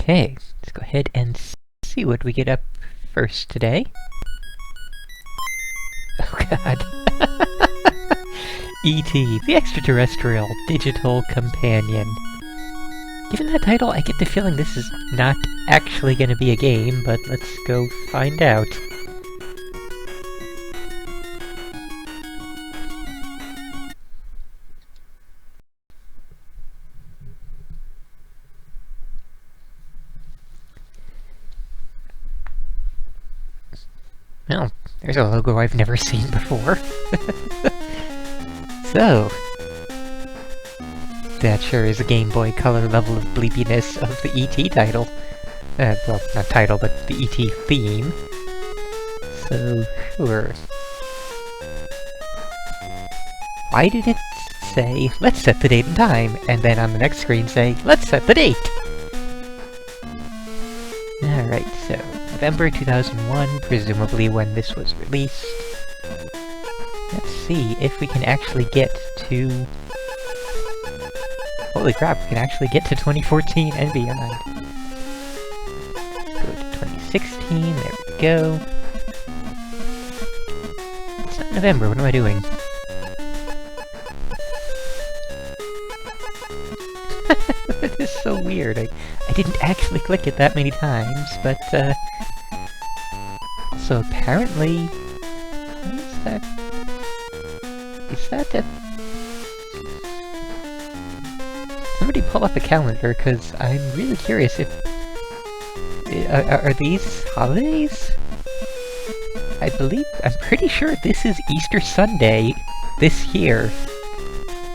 Okay, let's go ahead and see what we get up first today. Oh god. E.T., the extraterrestrial digital companion. Given that title, I get the feeling this is not actually gonna be a game, but let's go find out. Well, there's a logo I've never seen before. So, that sure is a Game Boy Color level of bleepiness of the E.T. title. Well, not title, but the E.T. theme. So, sure. Why did it say, let's set the date and time, and then on the next screen say, let's set the date? Alright, so, November 2001, presumably when this was released. Let's see if we can actually get to... Holy crap, we can actually get to 2014 and beyond. Go to 2016, there we go. It's not November, what am I doing? That is so weird, I didn't actually click it that many times, but so apparently... What is that? Is that a... Somebody pull up a calendar, because I'm really curious if... Are these holidays? I'm pretty sure this is Easter Sunday this year.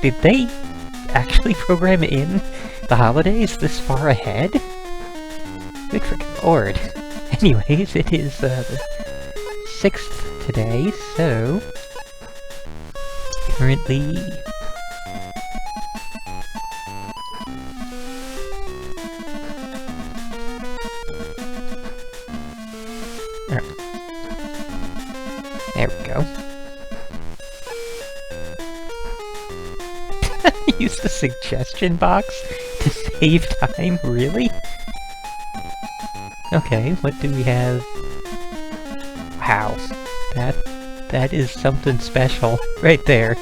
Did they actually program in the holidays this far ahead? Good freaking lord. Anyways, it is the 6th today, so... Currently... There we go. Use the suggestion box to save time? Really? Okay, what do we have? Wow. That is something special right there.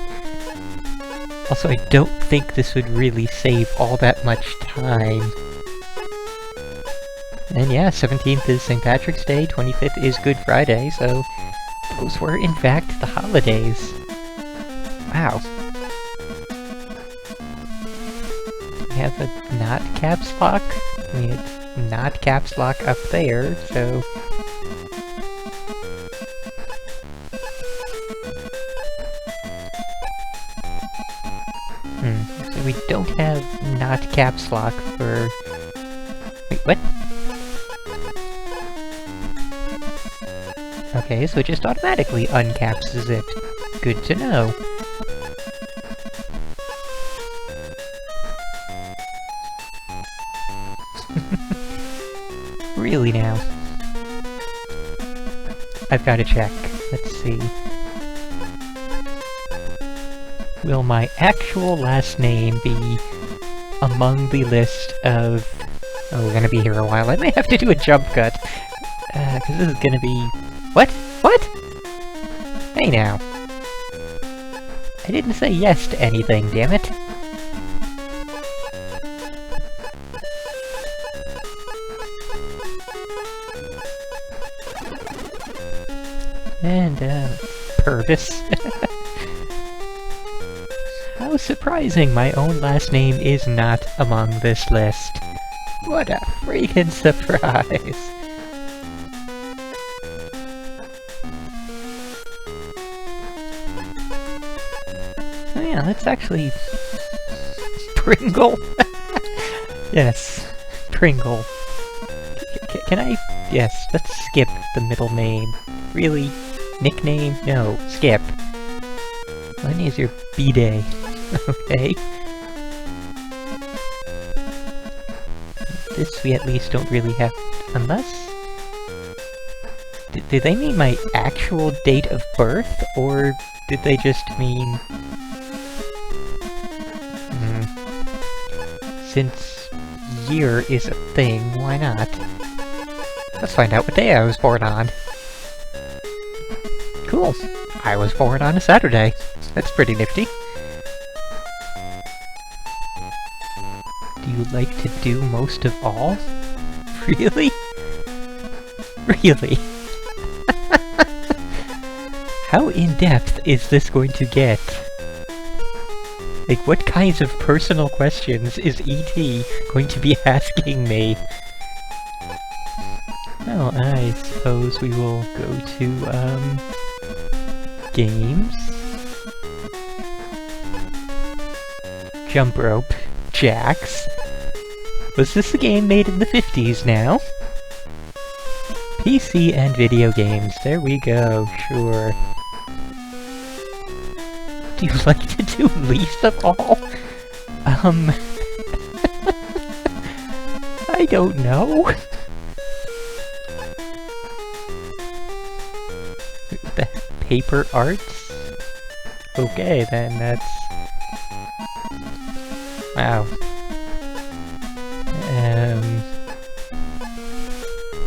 Also, I don't think this would really save all that much time. And yeah, 17th is St. Patrick's Day, 25th is Good Friday, so those were in fact the holidays. Wow. We have a not caps lock? I mean, it's not caps lock up there, so... So we don't have not caps lock for... Wait, what? Okay, so it just automatically uncapses it. Good to know. Really now? I've got to check. Let's see. Will my actual last name be among the list of... Oh, we're gonna be here a while. I may have to do a jump cut. Because this is gonna be... What? What? Hey now. I didn't say yes to anything, damn it. And, Purvis. How surprising my own last name is not among this list. What a freaking surprise. So yeah, let's actually... Pringle? Yes, Pringle. Can I... Yes, let's skip the middle name. Really? Nickname? No, skip. When is your B-Day? Okay. This we at least don't really have... Unless... Did they mean my actual date of birth? Or did they just mean... Since year is a thing, why not? Let's find out what day I was born on. Cool. I was born on a Saturday. That's pretty nifty. Do you like to do most of all? Really? Really? How in-depth is this going to get? Like, what kinds of personal questions is E.T. going to be asking me? Well, I suppose we will go to, games. Jump rope. Jacks. Was this a game made in the 50s now? PC and video games. There we go, sure. Do you like to do least of all? I don't know. The paper arts? Okay, then that's... Wow.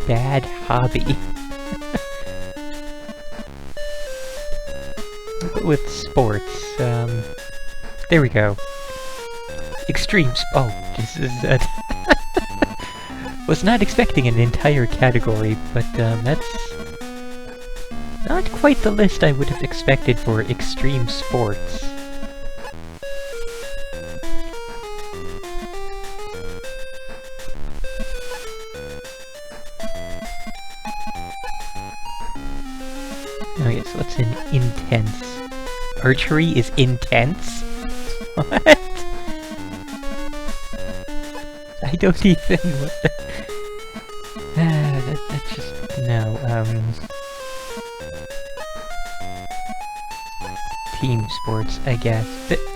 Bad hobby. I'll go with sports. There we go. Oh, this is was not expecting an entire category, but that's not quite the list I would have expected for extreme sports. Okay, so what's an intense? Archery is intense? What? I don't even... What the... that's just... No, team sports, I guess.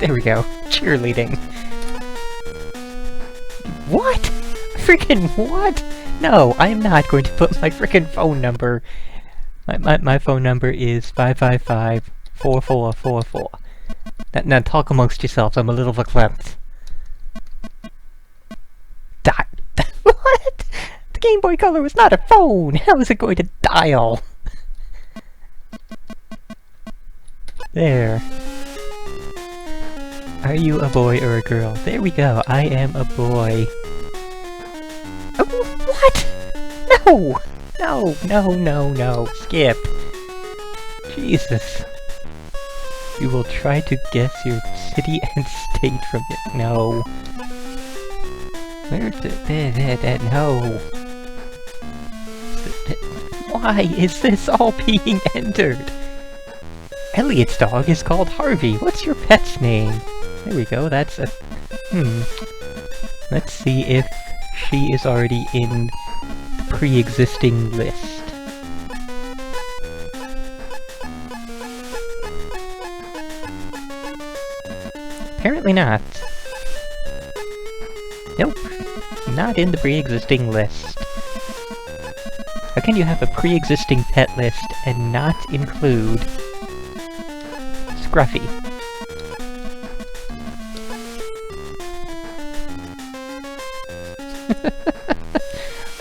There we go. Cheerleading. What? Freaking what? No, I'm not going to put my freaking phone number... My phone number is 555-4444. Now talk amongst yourselves, I'm a little verklempt. What? The Game Boy Color was not a phone! How is it going to dial? There. Are you a boy or a girl? There we go, I am a boy. Oh, what? No! No, no, no, no. Skip. Jesus. We will try to guess your city and state from it. No. Where's it? No. Why is this all being entered? Elliot's dog is called Harvey. What's your pet's name? There we go, that's a... Let's see if she is already in the pre-existing list. Apparently not. Nope. Not in the pre-existing list. How can you have a pre-existing pet list and not include Scruffy?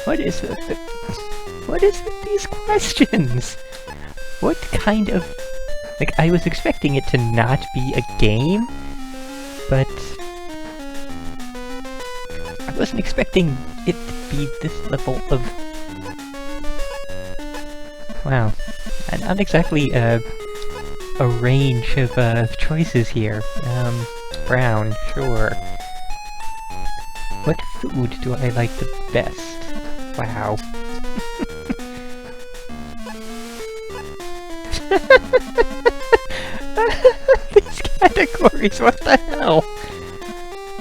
What is it? What is with these questions? What kind of... Like, I was expecting it to not be a game, but... I wasn't expecting it to be this level of... Wow. Not exactly a range of choices here. Brown, sure. What food do I like the best? Wow. These categories, what the hell?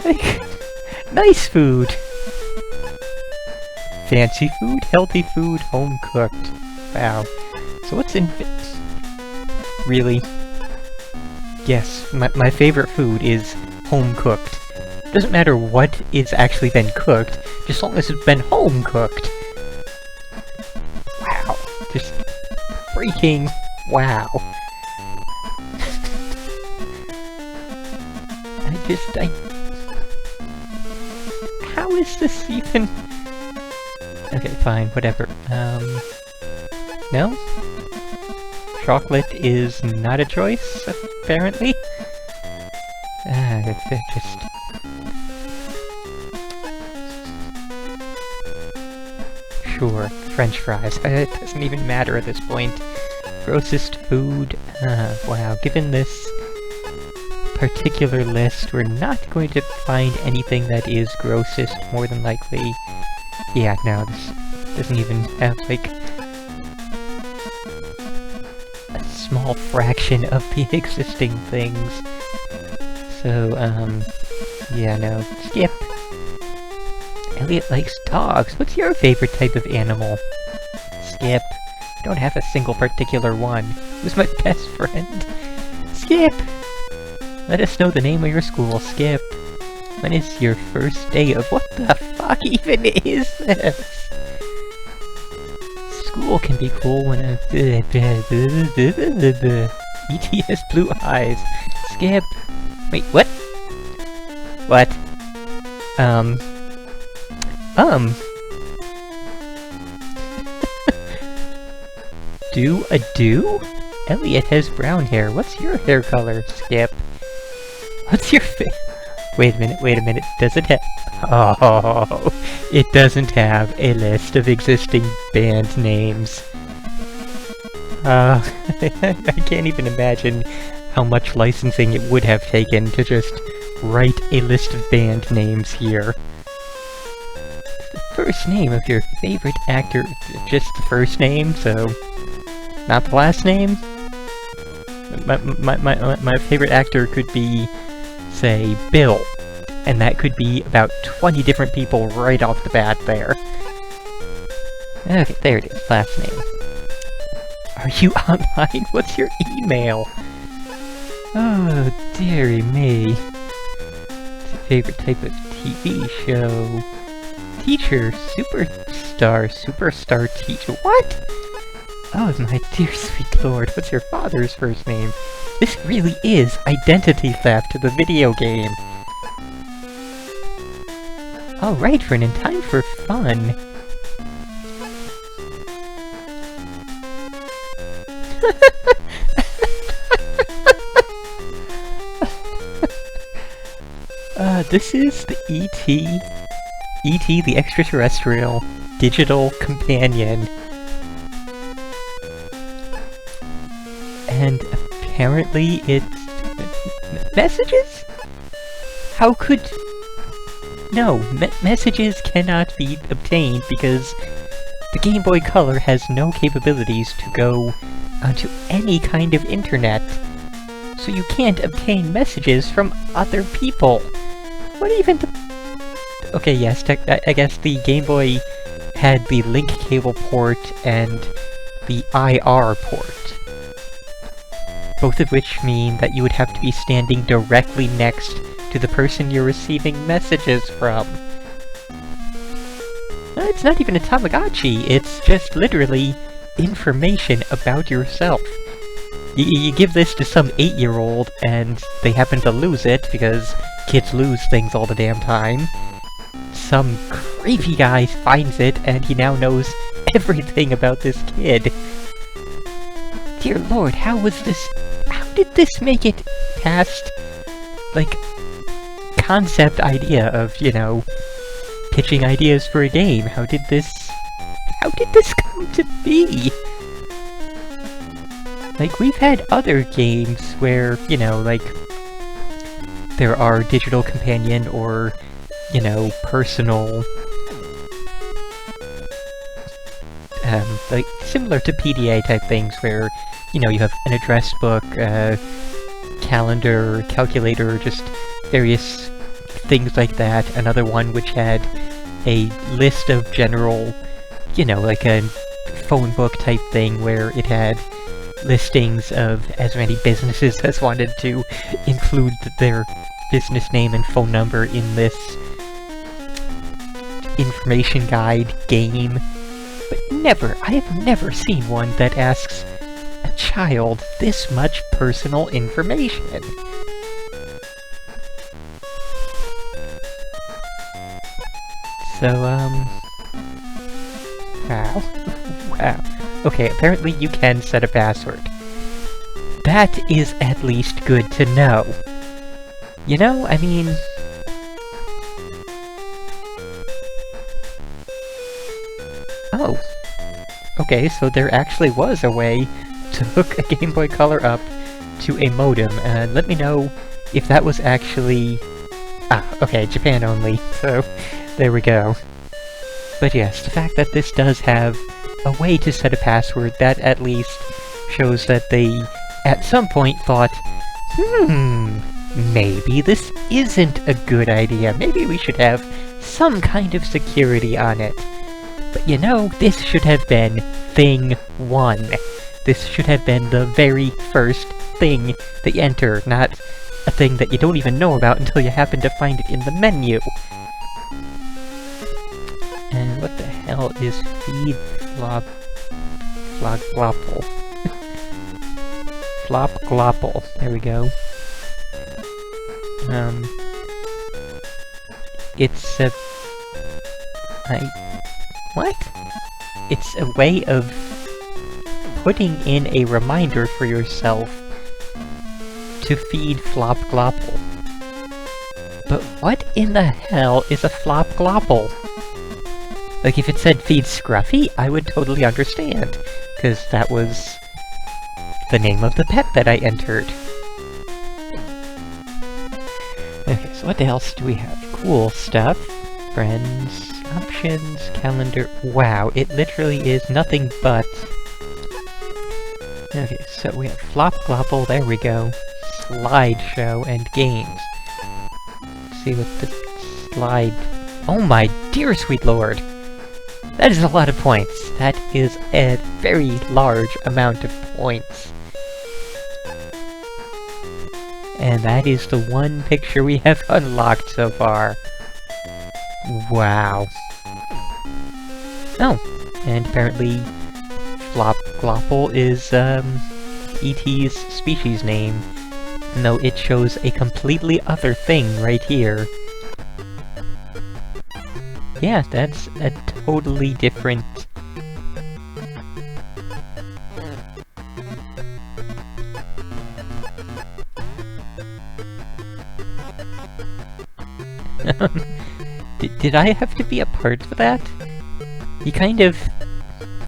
Like, nice food. Fancy food, healthy food, home cooked. Wow. So what's in... Really? Yes, my favorite food is home cooked. Doesn't matter what is actually been cooked, just as long as it's been home cooked. Wow. Just freaking wow. How is this even? Okay, fine, whatever. No? Chocolate is not a choice, apparently? They're just... Sure, French fries. It doesn't even matter at this point. Grossest food. Wow, given this particular list, we're not going to find anything that is grossest, more than likely. Yeah, no, this doesn't even have, like, a small fraction of the existing things. So, yeah, no, skip. Elliot likes dogs. What's your favorite type of animal? Skip. I don't have a single particular one. Who's my best friend? Skip! Let us know the name of your school. Skip. When is your first day of... What the fuck even is this? School can be cool when a... E.T. has blue eyes. Skip. Wait, what? What? Do a do? Elliot has brown hair. What's your hair color? Skip. What's your wait a minute. Does it have... Oh, it doesn't have a list of existing band names. I can't even imagine how much licensing it would have taken to just write a list of band names here. The first name of your favorite actor, just the first name, so not the last name? My favorite actor could be, say, Bill, and that could be about 20 different people right off the bat there. Okay, there it is, last name. Are you online? What's your email? Oh, dearie me. What's your favorite type of TV show? Teacher, superstar teacher. What? Oh, my dear sweet lord, what's your father's first name? This really is identity theft to the video game. Alright, Vernon, time for fun. This is the E.T. the Extraterrestrial Digital Companion. And apparently it's... messages? How could... No, messages cannot be obtained because the Game Boy Color has no capabilities to go onto any kind of internet. So you can't obtain messages from other people. What even the... Okay, yes, I guess the Game Boy had the link cable port and the IR port. Both of which mean that you would have to be standing directly next to the person you're receiving messages from. It's not even a Tamagotchi, it's just literally information about yourself. You give this to some 8-year-old and they happen to lose it, because kids lose things all the damn time. Some creepy guy finds it and he now knows everything about this kid. Dear lord, how did this make it past, like, concept idea of, you know, pitching ideas for a game? How did this come to be? Like, we've had other games where, you know, like, there are digital companion or, you know, personal, like, similar to PDA type things where, you know, you have an address book, calendar, calculator, just various things like that. Another one which had a list of general, you know, like a phone book type thing where it had listings of as many businesses as wanted to include their business name and phone number in this information guide game. But I have never seen one that asks a child this much personal information. So, wow. Wow. Okay, apparently you can set a password. That is at least good to know. You know, I mean... Oh. Okay, so there actually was a way to hook a Game Boy Color up to a modem, and let me know if that was actually... Ah, okay, Japan only, so there we go. But yes, the fact that this does have a way to set a password, that at least shows that they, at some point, thought, maybe this isn't a good idea, maybe we should have some kind of security on it. But you know, this should have been Thing 1. This should have been the very first thing that you enter, not a thing that you don't even know about until you happen to find it in the menu. And what the hell is feed flop glopple? Flop glopple. There we go. It's a... What? It's a way of putting in a reminder for yourself to feed Flop Glopple. But what in the hell is a Flop Glopple? Like, if it said feed Scruffy, I would totally understand, because that was the name of the pet that I entered. Okay, so what else do we have? Cool stuff. Friends, options, calendar... Wow, it literally is nothing but... Okay, so we have Flop Glopple, there we go. Slideshow and games. Let's see what the slide... Oh my dear sweet lord! That is a lot of points. That is a very large amount of points. And that is the one picture we have unlocked so far. Wow. Oh, and apparently Flop Glopple is, E.T.'s species name, even though it shows a completely other thing right here. Yeah, that's a totally different... Did I have to be a part of that? He kind of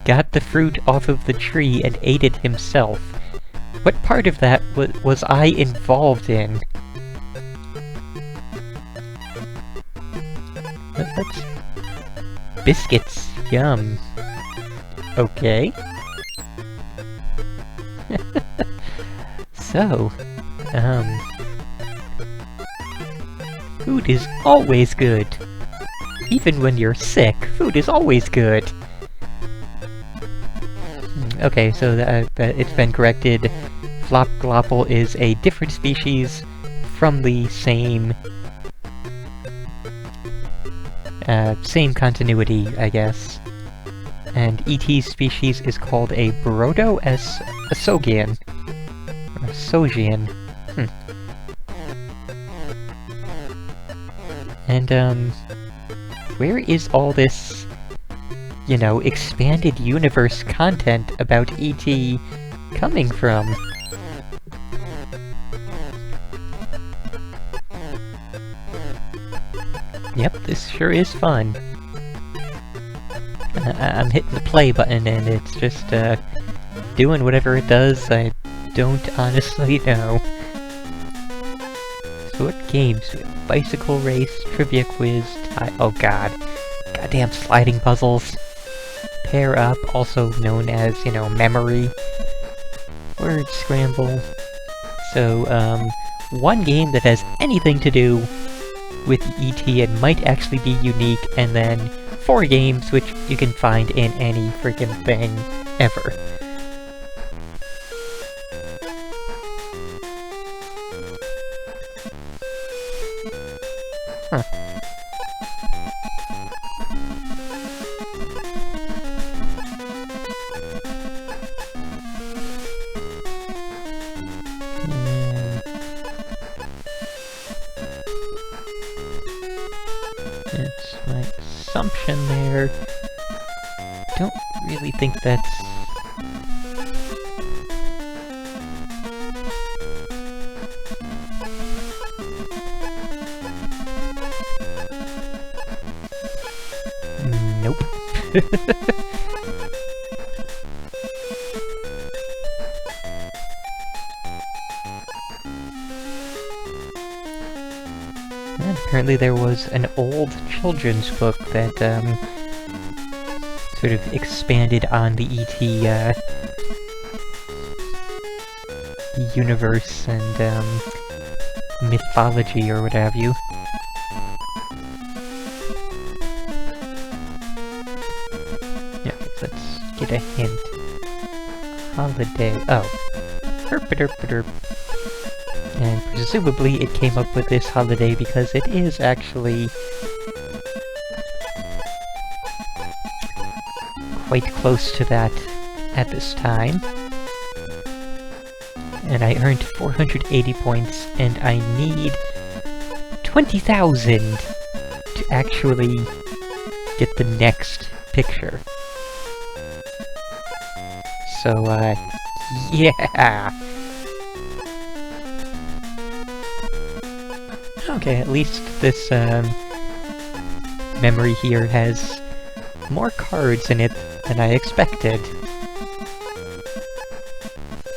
got the fruit off of the tree and ate it himself. What part of that was I involved in? That's... Biscuits, yum. Okay. So, food is always good. Even when you're sick, food is always good. Okay, so it's been corrected. Flop Glopple is a different species from the same continuity, I guess. And E.T.'s species is called a Brodo-Asogian. Or Asogian. And, where is all this, you know, expanded universe content about E.T. coming from? Yep, this sure is fun. I'm hitting the play button and it's just, doing whatever it does. I don't honestly know. So what games? Bicycle race, trivia quiz, oh god. Goddamn sliding puzzles. Pair up, also known as, you know, memory. Word scramble. So, one game that has anything to do with E.T. and might actually be unique, and then 4 games which you can find in any freaking thing ever. Huh. assumption there. Don't really think that's... Nope. And apparently there was an old children's book that, sort of expanded on the E.T., universe and, mythology or what have you. Yeah, let's get a hint. Holiday. Oh. Herp-a-derp-a-derp. And presumably it came up with this holiday because it is actually quite close to that at this time. And I earned 480 points, and I need 20,000 to actually get the next picture. So, yeah! Okay, at least this, memory here has more cards in it than I expected.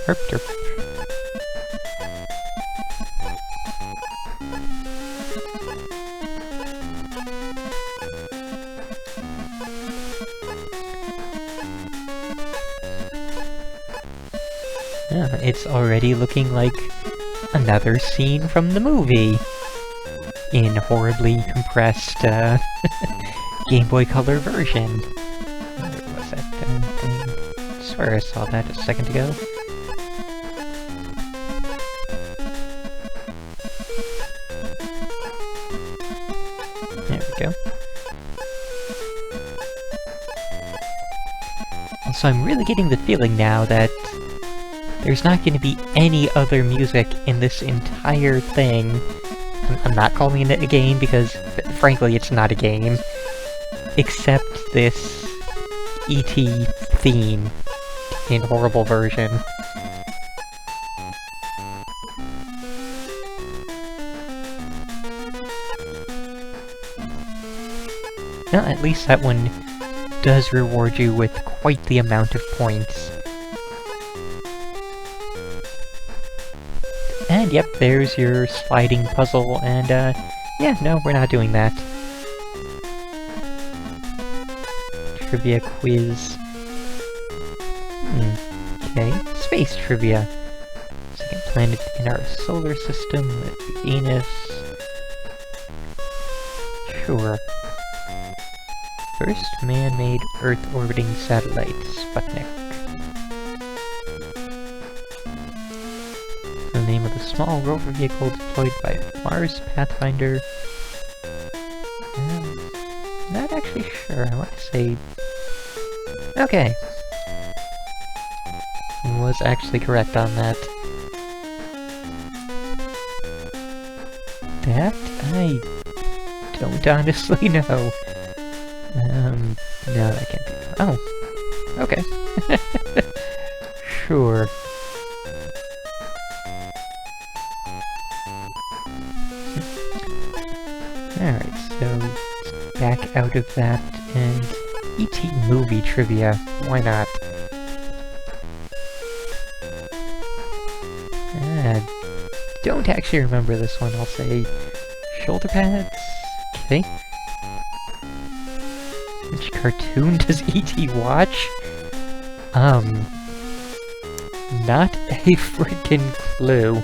Herp derp. Yeah, it's already looking like another scene from the movie. In horribly compressed, Game Boy Color version. Where was that damn thing? I swear I saw that a second ago. There we go. Also, I'm really getting the feeling now that there's not going to be any other music in this entire thing. I'm not calling it a game because, frankly, it's not a game. Except this E.T. theme in horrible version. Well, at least that one does reward you with quite the amount of points. And yep, there's your sliding puzzle, and yeah, no, we're not doing that. Trivia quiz. Okay, space trivia. Second planet in our solar system would be Venus. Sure. First man-made Earth-orbiting satellite, Sputnik. The name of the small rover vehicle deployed by Mars Pathfinder. Not actually sure. I want to say... Okay. Was actually correct on that. That I don't honestly know. No, that can't be... Oh. Okay. Sure. Alright, so back out of that, and E.T. movie trivia, why not? Don't actually remember this one, I'll say shoulder pads? Okay. Which cartoon does E.T. watch? Not a freaking clue.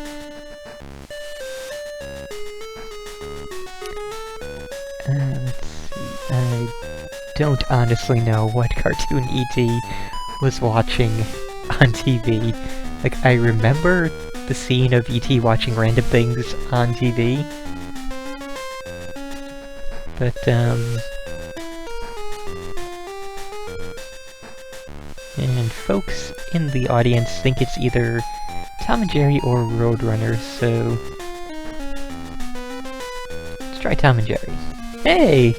Let's see, I don't honestly know what cartoon E.T. was watching on TV. Like, I remember the scene of E.T. watching random things on TV. But, and folks in the audience think it's either Tom and Jerry or Roadrunner, so... let's try Tom and Jerry. Hey!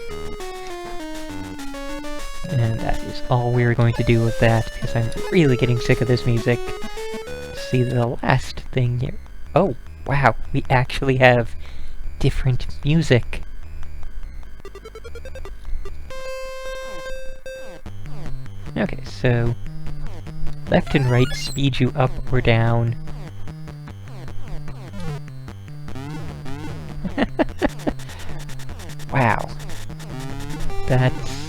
And that is all we're going to do with that, because I'm really getting sick of this music. See the last thing here. Oh, wow, we actually have different music. Okay, so left and right speed you up or down. Wow. That's...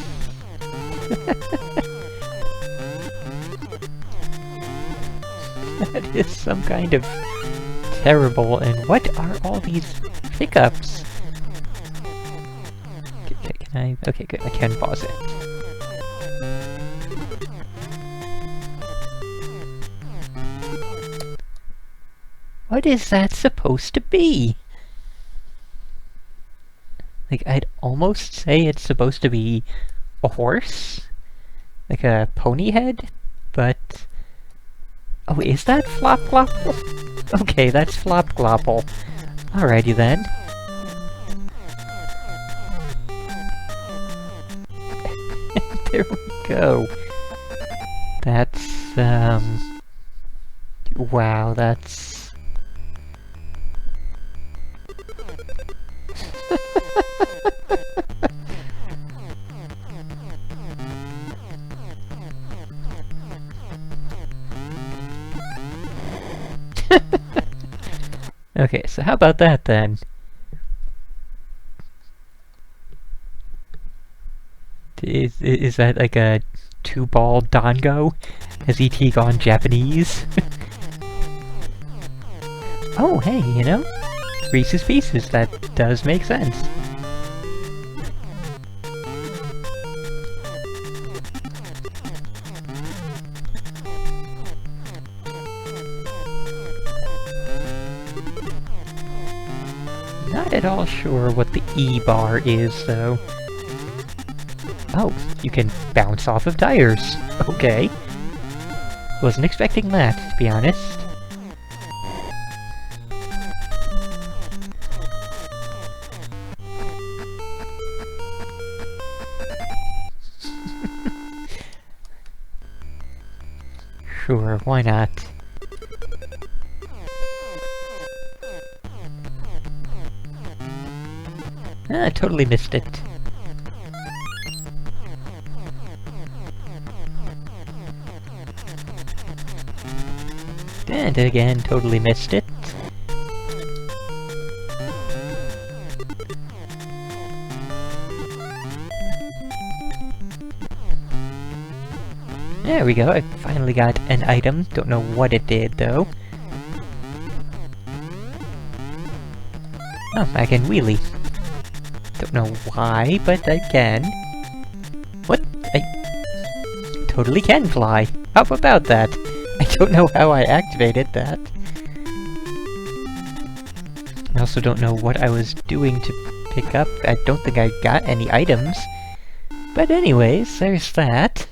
that is some kind of terrible, and what are all these hiccups? Okay, can I... okay, good, I can pause it. What is that supposed to be? Like, I'd almost say it's supposed to be a horse? Like a pony head? But... oh, is that Flop Glopple? Okay, that's Flop Glopple. Alrighty then. There we go. That's, wow, that's... okay, so how about that then? Is that like a two-ball dango? Has E.T. gone Japanese? Oh, hey, you know? Reese's Pieces, that does make sense. Not at all sure what the E-bar is, though. Oh, you can bounce off of tires. Okay. Wasn't expecting that, to be honest. Sure, why not? Ah, I totally missed it. And again, totally missed it. There we go, I finally got an item. Don't know what it did, though. Oh, I can wheelie. Don't know why, but I can. What? I totally can fly. How about that? I don't know how I activated that. I also don't know what I was doing to pick up. I don't think I got any items. But anyways, there's that.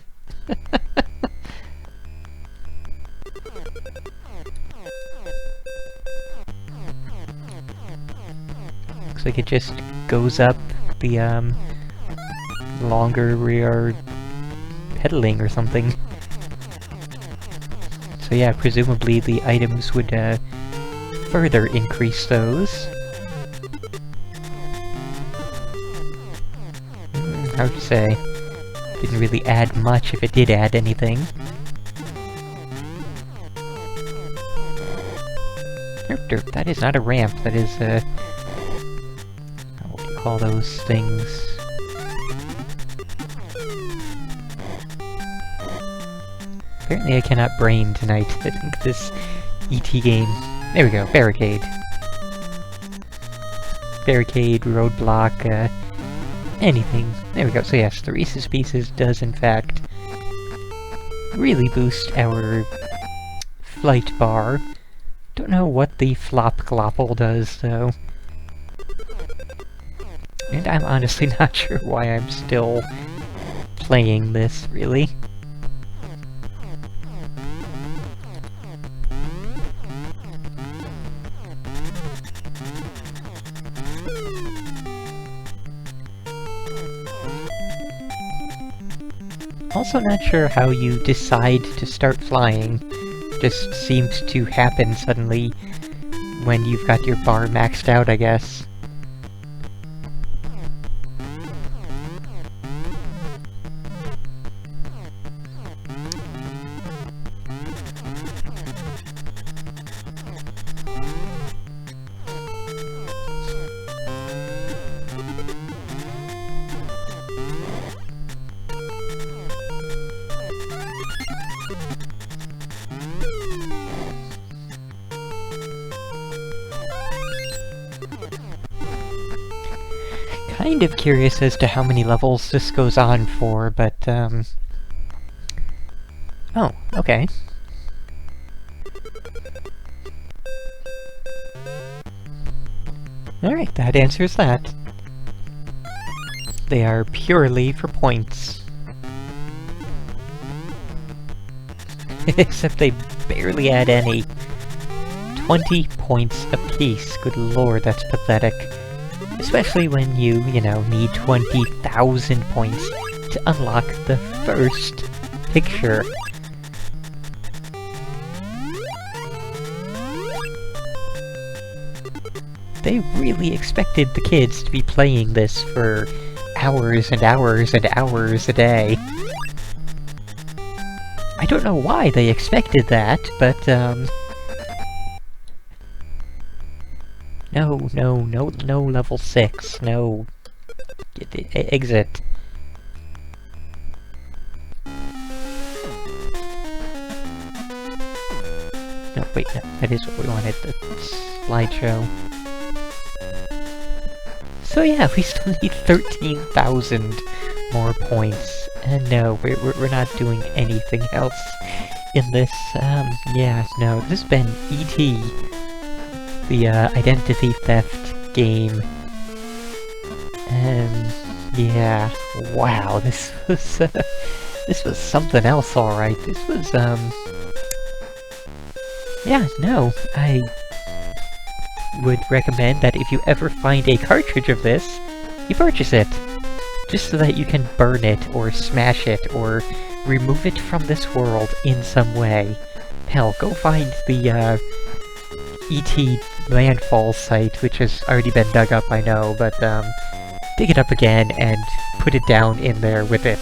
Looks like it just goes up the, longer we are pedaling or something. So yeah, presumably the items would, further increase those. Hard to say. Didn't really add much if it did add anything. Derp derp, that is not a ramp, that is, what do you call those things? Apparently I cannot brain tonight. I think this E.T. game... there we go, barricade. Barricade, roadblock, anything. There we go, so yes, the Reese's Pieces does in fact really boost our flight bar. Don't know what the Flop Glopple does, though. And I'm honestly not sure why I'm still playing this, really. Also not sure how you decide to start flying. Just seems to happen suddenly when you've got your bar maxed out, I guess. Kind of curious as to how many levels this goes on for, but, oh, okay. Alright, that answers that. They are purely for points. Except they barely add any. 20 points apiece. Good lord, that's pathetic. Especially when you know, need 20,000 points to unlock the first picture. They really expected the kids to be playing this for hours and hours and hours a day. I don't know why they expected that, but, No level 6, no... Exit. No, wait, no, that is what we wanted, the slideshow. So yeah, we still need 13,000 more points. And no, we're not doing anything else in this, yeah, no, this has been E.T., the, identity theft game. And, yeah, wow, this was something else, alright. This was, yeah, no, I would recommend that if you ever find a cartridge of this, you purchase it. Just so that you can burn it, or smash it, or remove it from this world in some way. Hell, go find the, E.T. landfall site, which has already been dug up, I know, but, dig it up again and put it down in there with it.